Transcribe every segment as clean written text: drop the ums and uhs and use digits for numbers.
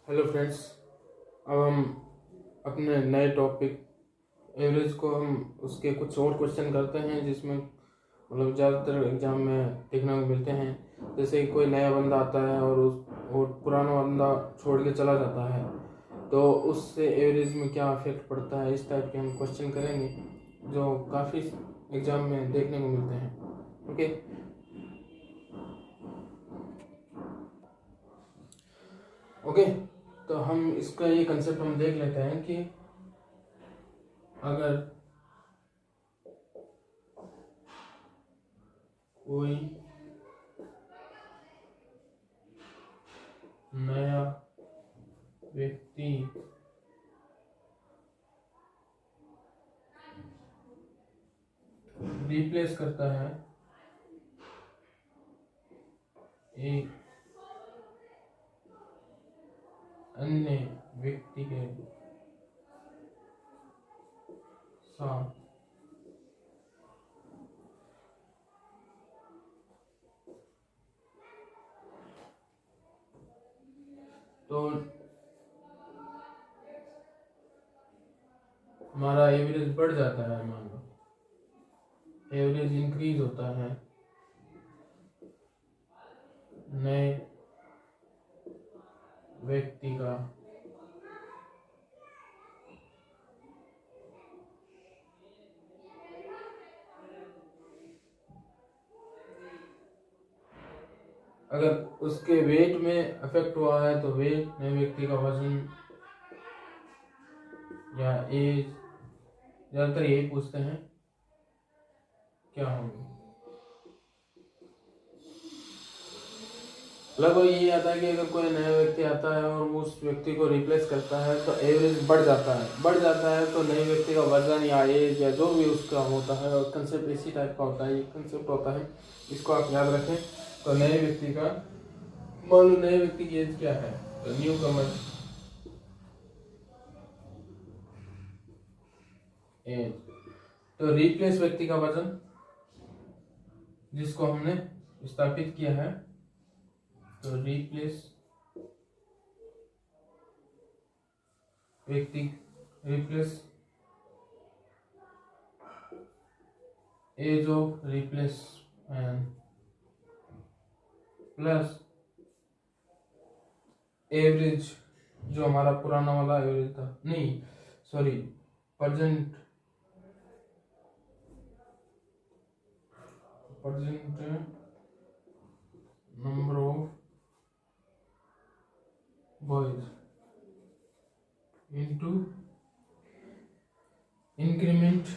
Hello friends. अब हम अपने नए टॉपिक एवरेज को हम उसके कुछ और क्वेश्चन करते हैं जिसमें मतलब ज़्यादातर एग्जाम में देखने को मिलते हैं। जैसे कि कोई नया बंदा आता है और पुराना बंदा छोड़ के चला जाता है तो उससे एवरेज में क्या इफेक्ट पड़ता है, इस टाइप के हम क्वेश्चन करेंगे जो काफ़ी एग्जाम में देखने को मिलते हैं। ओके, तो हम इसका ये कंसेप्ट हम देख लेते हैं कि अगर कोई नया व्यक्ति रिप्लेस करता है एक अन्य व्यक्ति के साथ, तो हमारा एवरेज बढ़ जाता है। मान लो एवरेज इंक्रीज होता है नए व्यक्ति का अगर उसके वेट में अफेक्ट हुआ है तो वेट, नए व्यक्ति का वजन या एज, ज़्यादातर यही पूछते हैं क्या होंगे। लगभग यही आता है कि अगर कोई नया व्यक्ति आता है और वो उस व्यक्ति को रिप्लेस करता है तो एवरेज बढ़ जाता है तो नए व्यक्ति का वजन या एज या जो भी उसका होता है, और कंसेप्ट इसी टाइप का होता है, ये कंसेप्ट होता है, इसको आप याद रखें। तो नए व्यक्ति का, मान लो नए व्यक्ति की एज क्या है, तो न्यू कमर एज, तो रिप्लेस व्यक्ति का वजन जिसको हमने स्थापित किया है, तो रिप्लेस व्यक्ति, replace age of replace plus average जो हमारा पुराना वाला एवरेज था, नहीं sorry, present number of boys into increment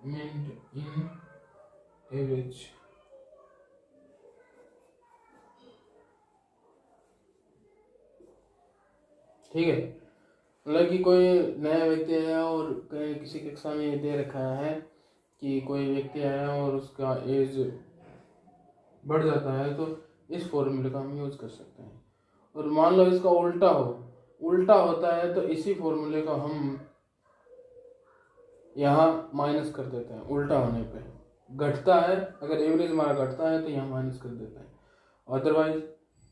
in average। ठीक है, मतलब कि कोई नया व्यक्ति आया और किसी कक्षा में ये दे रखा है कि कोई व्यक्ति आया और उसका एज बढ़ जाता है तो इस फॉर्मूले का हम यूज कर सकते हैं। और मान लो इसका उल्टा होता है तो इसी फॉर्मूले का हम यहाँ माइनस कर देते हैं। उल्टा होने पे घटता है, अगर एवरेज हमारा घटता है तो यहाँ माइनस कर देते हैं। अदरवाइज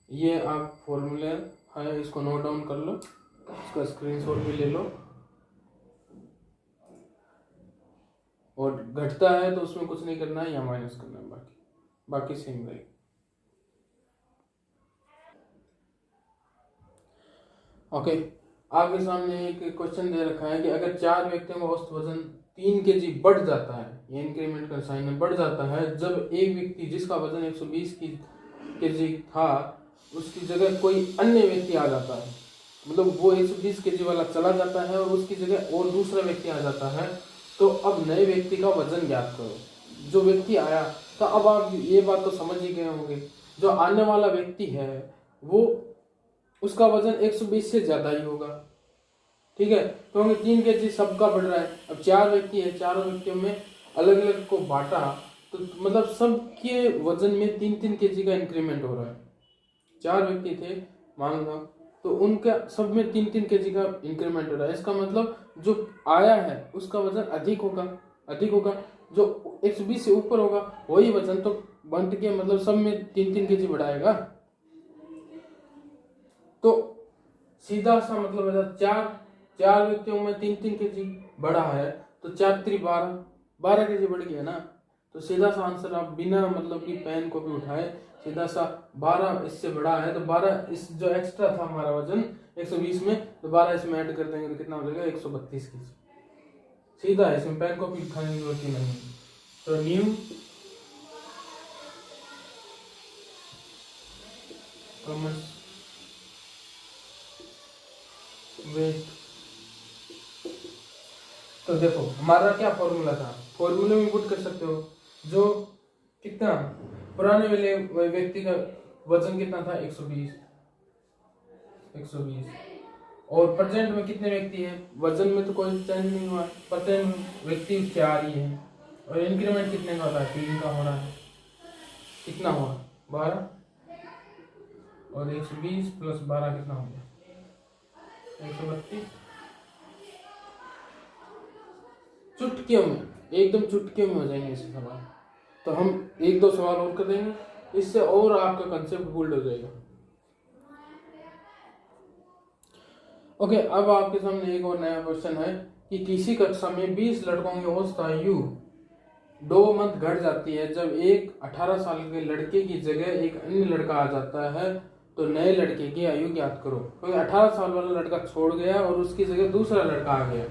ये आप फॉर्मूले है, इसको नोट डाउन कर लो, इसका स्क्रीनशॉट भी ले लो, और घटता है तो उसमें कुछ नहीं करना है, यहाँ माइनस करना है, बाकी सेम रहेगा। ओके, आपके सामने एक क्वेश्चन दे रखा है कि अगर 4 व्यक्तियों का औसत वजन 3 kg बढ़ जाता है, ये इंक्रीमेंट का साइन है, बढ़ जाता है जब एक व्यक्ति जिसका वजन 120 kg था उसकी जगह कोई अन्य व्यक्ति आ जाता है, मतलब वो 120 kg वाला चला जाता है और उसकी जगह और दूसरा व्यक्ति आ जाता है, तो अब नए व्यक्ति का वजन ज्ञात करो। जो व्यक्ति आया, तो अब आप ये बात तो समझ ही गए होंगे, जो आने वाला व्यक्ति है वो उसका वजन 120 से ज्यादा ही होगा। ठीक है, तो हमें 3 kg सबका बढ़ रहा है। अब 4 व्यक्ति है, चारों व्यक्तियों में अलग अलग को बांटा तो मतलब सबके वजन में 3-3 kg का इंक्रीमेंट हो रहा है। 4 व्यक्ति थे मान लो, तो उनका सब में 3-3 kg का इंक्रीमेंट हो रहा है। इसका मतलब जो आया है उसका वजन अधिक होगा, जो 120 से ऊपर होगा वही वजन तो बंट के मतलब सब में 3-3 kg बढ़ाएगा, तो सीधा सा मतलब है चार व्यक्तियों में 3-3 kg बढ़ा है, तो 4×3 12 kg बढ़ गया ना। तो सीधा सा आंसर आप बिना मतलब कि पेन को भी उठाए सीधा सा 12 इससे बढ़ा है, तो 12 इस जो एक्स्ट्रा था हमारा वजन 120 में, तो 12 इसमें ऐड कर देंगे तो कितना हो जाएगा 132 kg। सीधा है, इसमें पेन को भी उठाने की जरूरत ही नहीं। तो न्यू कॉमर्स वेट, तो देखो हमारा क्या फॉर्मूला था, फॉर्मूले में पुट कर सकते हो। जो कितना पुराने वाले व्यक्ति का वजन कितना था 120 और प्रेजेंट में कितने व्यक्ति है, वजन में तो कोई चेंज नहीं हुआ, प्रेजेंट व्यक्ति 4 ही है, और इंक्रीमेंट कितने का होता है 3 का हो रहा है, कितना हुआ 12 और 120 प्लस 12 कितना हो गया 132। चुटकियों में, एकदम चुटकियों में हो जाएंगे ऐसे सवाल। तो हम 1-2 सवाल और कर देंगे, इससे और आपका कंसेप्ट बिल्ड हो जाएगा। ओके, अब आपके सामने एक और नया क्वेश्चन है कि किसी कक्षा में 20 लड़कों की औसत आयु 2 मंथ घट जाती है जब एक 18 साल के लड़के की जगह एक अन्य लड़का आ जाता है, तो नए लड़के की आयु ज्ञात करो। क्योंकि 18 साल वाला लड़का छोड़ गया और उसकी जगह दूसरा लड़का आ गया,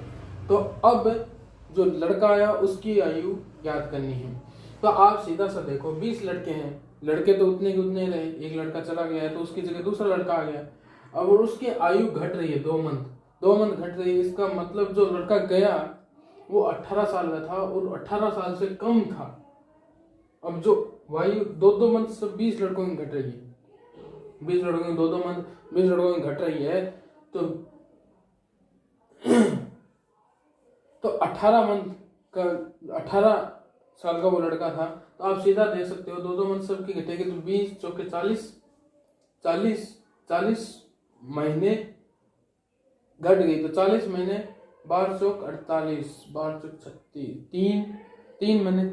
तो अब जो लड़का आया उसकी आयु ज्ञात करनी है। तो आप सीधा सा देखो 20 लड़के हैं, लड़के तो उतने के उतने रहे, एक लड़का चला गया है तो उसकी जगह दूसरा लड़का आ गया, अब उसकी आयु घट रही है 2 मंथ घट रही है। इसका मतलब जो लड़का गया वो 18 साल का था और 18 साल से कम था। अब जो आयु 2 मंथ से 20 लड़कों की घट रही है, 20 लड़कों की 2 मंथ 20 लड़कों की घट रही है, तो 18 मंथ का 18 साल का वो लड़का था, तो आप सीधा देख सकते हो 2 मंथ सबकी घटेगी तो 20 चौके 40 महीने घट गई, तो 40 महीने 12 चौक 48 12 चौक 36 3 महीने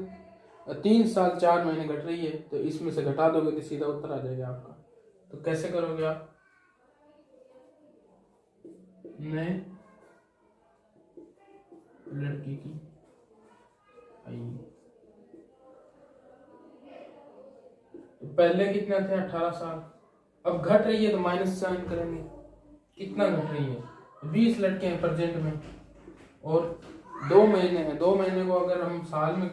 3 साल 4 महीने घट रही है, तो इसमें से घटा दोगे तो सीधा उत्तर आ जाएगा आपका। तो कैसे करोगे आप, नए लड़की की आयु, तो पहले कितना थे 18 साल, अब घट रही है तो माइनस साइन करेंगे, कितना घट रही है 20 लड़के हैं प्रेजेंट में और 2 महीने हैं, 2 महीने को अगर हम साल में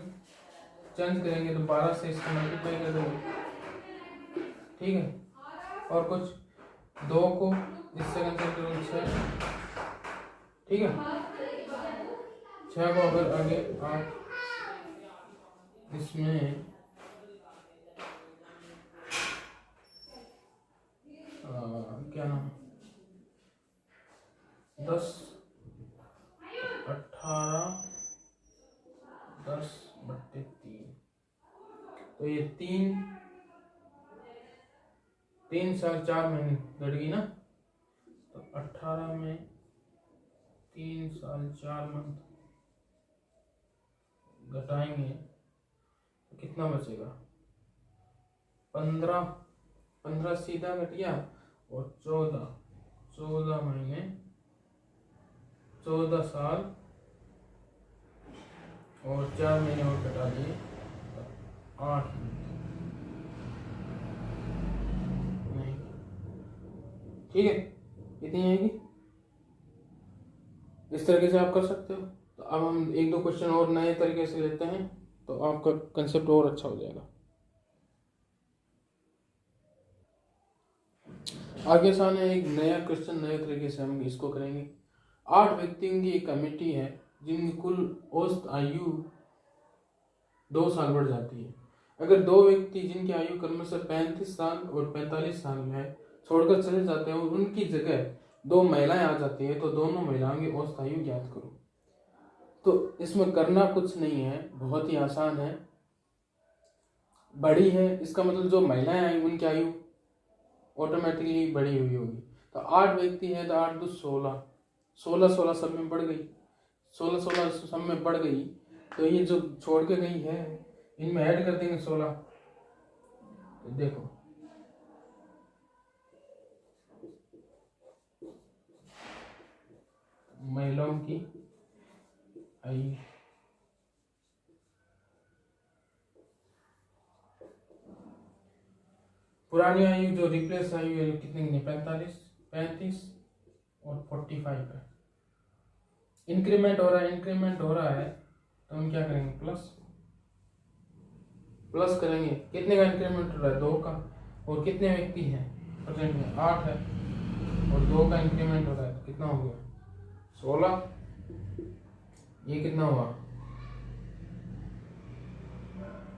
चेंज करेंगे तो 12 से इसको मल्टीप्लाई कर देंगे, ठीक है। और कुछ 2 को इससे कैंसिल करो 6, ठीक है। 6 को अगर आगे आप इसमें क्या नाम 10 18 10/3, तो ये 3 साल 4 महीने घट गई ना, तो 18 में 3 साल 4 मंथ घटाएंगे तो कितना बचेगा 15 सीधा घट गया और 14 महीने 14 साल और 4 महीने और घटा दिए 8 नहीं, ठीक है, इतनी आएगी। इस तरीके से आप कर सकते हो। तो अब हम 1-2 क्वेश्चन और नए तरीके से लेते हैं तो आपका कंसेप्ट और अच्छा हो जाएगा। आगे सामने एक नया क्वेश्चन नए तरीके से हम इसको करेंगे। 8 व्यक्तियों की एक कमेटी है जिनकी कुल औसत आयु 2 साल बढ़ जाती है। अगर 2 व्यक्ति जिनकी आयु क्रमशः से 35 साल और 45 साल में है छोड़कर चले जाते हैं और उनकी जगह 2 महिलाएं आ जाती है, तो दोनों महिलाओं की औसत आयु ज्ञात करो। तो इसमें करना कुछ नहीं है, बहुत ही आसान है। बड़ी है इसका मतलब जो महिलाएं आई उनकी आयु ऑटोमेटिकली बढ़ी हुई होगी। तो 8 व्यक्ति है तो 8 2 16 सब में बढ़ गई, 16 सब में बढ़ गई, तो ये जो छोड़ के गई है इनमें ऐड कर देंगे 16, तो देखो महिलाओं की आयु पुरानी आयु जो रिप्लेस आयु है कितने की 45, 35 और 45 है। इंक्रीमेंट हो रहा है तो हम क्या करेंगे प्लस करेंगे। कितने का इंक्रीमेंट हो रहा है 2 का, और कितने व्यक्ति हैं प्रेजेंट में 8 है, और 2 का इंक्रीमेंट हो रहा है तो कितना हो गया 16। ये कितना हुआ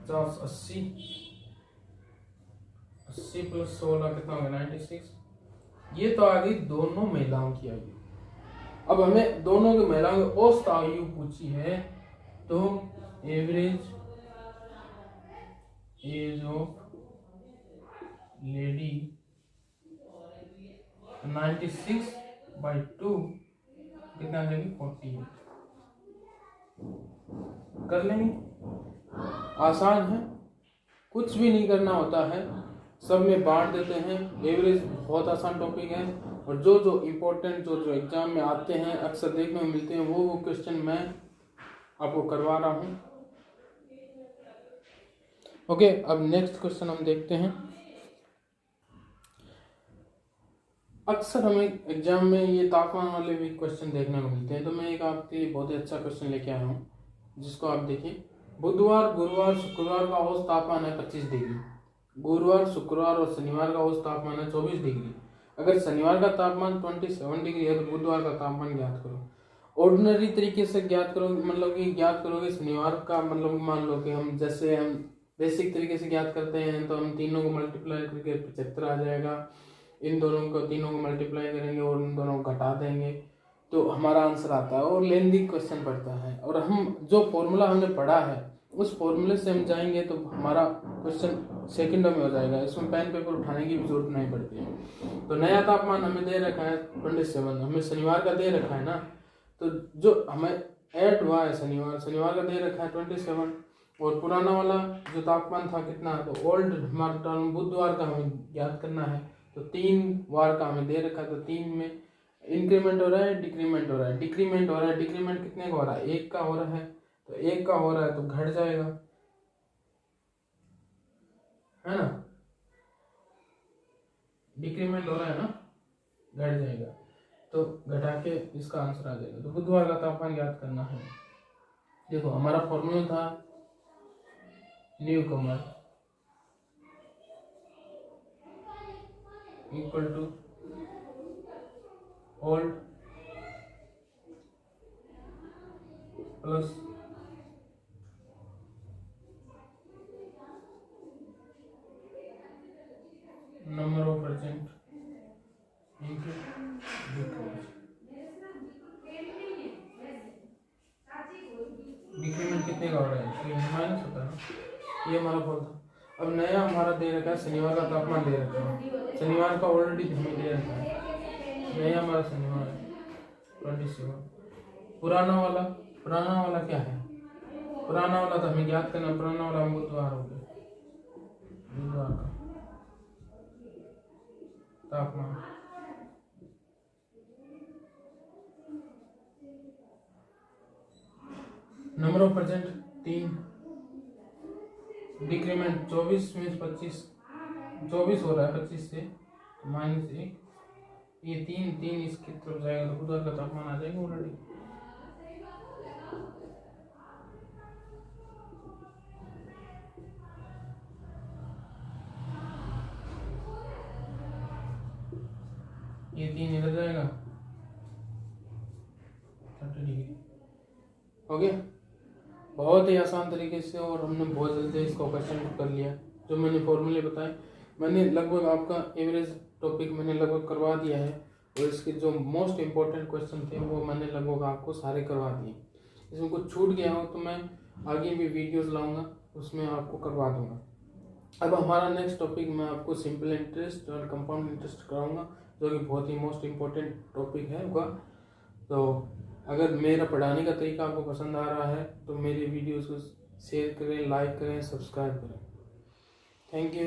50, 80 प्लस 16 कितना होगा 96। ये तो आ गई दोनों महिलाओं की आयु। अब हमें दोनों की महिलाओं की औसत आयु पूछी है, तो एवरेज एज ऑफ लेडी 96/2 कितना आ जाएगी 48। कर लेंगे, आसान है, कुछ भी नहीं करना होता है, सब में बांट देते हैं। एवरेज बहुत आसान टॉपिक है, और जो इम्पोर्टेंट जो एग्जाम में आते हैं अक्सर देखने में मिलते हैं वो क्वेश्चन मैं आपको करवा रहा हूँ। ओके, अब नेक्स्ट क्वेश्चन हम देखते हैं। अक्सर हमें एग्जाम में ये तापमान वाले भी क्वेश्चन देखने को मिलते हैं, तो मैं एक आपके लिए बहुत ही अच्छा क्वेश्चन लेके आया हूँ, जिसको आप देखिए। बुधवार, गुरुवार, शुक्रवार का औसत तापमान है 25 डिग्री। गुरुवार, शुक्रवार और शनिवार का औसत तापमान है 24 डिग्री। अगर शनिवार का तापमान 27 डिग्री है तो बुधवार का तापमान ज्ञात करो। ऑर्डिनरी तरीके से ज्ञात करो, मतलब कि ज्ञात करोगे शनिवार का, मतलब मान लो कि हम बेसिक तरीके से ज्ञात करते हैं, तो हम तीनों को मल्टीप्लाई करके 75 आ जाएगा। इन तीनों को मल्टीप्लाई करेंगे और इन दोनों को घटा देंगे तो हमारा आंसर आता है, और लेंदी क्वेश्चन पड़ता है। और हम जो फॉर्मूला हमने पढ़ा है उस फॉर्मूले से हम जाएंगे तो हमारा क्वेश्चन सेकंडों में हो जाएगा, इसमें पेन पेपर उठाने की भी जरूरत नहीं पड़ती है। तो नया तापमान हमें दे रखा है 27, हमें शनिवार का दे रखा है ना, तो जो हमें ऐड हुआ है शनिवार का दे रखा है 27, और पुराना वाला जो तापमान था कितना, तो ओल्ड हमारा टर्म बुधवार का हमें ज्ञात करना है, तो 3 वार का हमें दे रखा है, तो 3 में इंक्रीमेंट हो रहा है, डिक्रीमेंट हो रहा है, डिक्रीमेंट कितने का हो रहा है 1 का हो रहा है, तो 1 का हो रहा है तो घट जाएगा, है ना, डिक्रीमेंट हो रहा है ना, घट जाएगा, तो घटा के इसका आंसर आ जाएगा। तो बुधवार का तापमान ज्ञात करना है। देखो हमारा फॉर्मूला था new comer equal to old plus number of percent into decrement कितने का हो रहा है, माइनस होता है ना, ये हमारा फॉल था। अब नया हमारा दे रखा है शनिवार का तापमान दे रखा है, शनिवार का ऑलरेडी हमें दे रखा है, नया हमारा शनिवार है 27। पुराना वाला क्या है, पुराना वाला तो हमें ज्ञात करना, पुराना वाला बुधवार हो गया, बुधवार का तापमान नंबर ऑफ परसेंट 3, डिक्रीमेंट 24 में 24 हो रहा है 25 से -1, ये 3 इसकी तरफ जाएगा तो बुधवार का तापमान आ जाएगा ऑलरेडी। ये 3 इधर जाएगा 30 डिग्री हो गया। बहुत ही आसान तरीके से, और हमने बहुत जल्दी इसको क्वेश्चन कर लिया। जो मैंने फॉर्मूले बताए, मैंने लगभग आपका एवरेज टॉपिक मैंने लगभग करवा दिया है, और इसके जो मोस्ट इम्पोर्टेंट क्वेश्चन थे वो मैंने लगभग आपको सारे करवा दिए। इसमें कुछ छूट गया हो तो मैं आगे भी वीडियोस लाऊंगा, उसमें आपको करवा दूंगा। अब हमारा नेक्स्ट टॉपिक मैं आपको सिंपल इंटरेस्ट और कंपाउंड इंटरेस्ट कराऊंगा, जो कि बहुत ही मोस्ट इम्पोर्टेंट टॉपिक है होगा। तो अगर मेरा पढ़ाने का तरीका आपको पसंद आ रहा है तो मेरी वीडियोस को शेयर करें, लाइक करें, सब्सक्राइब करें। Thank you.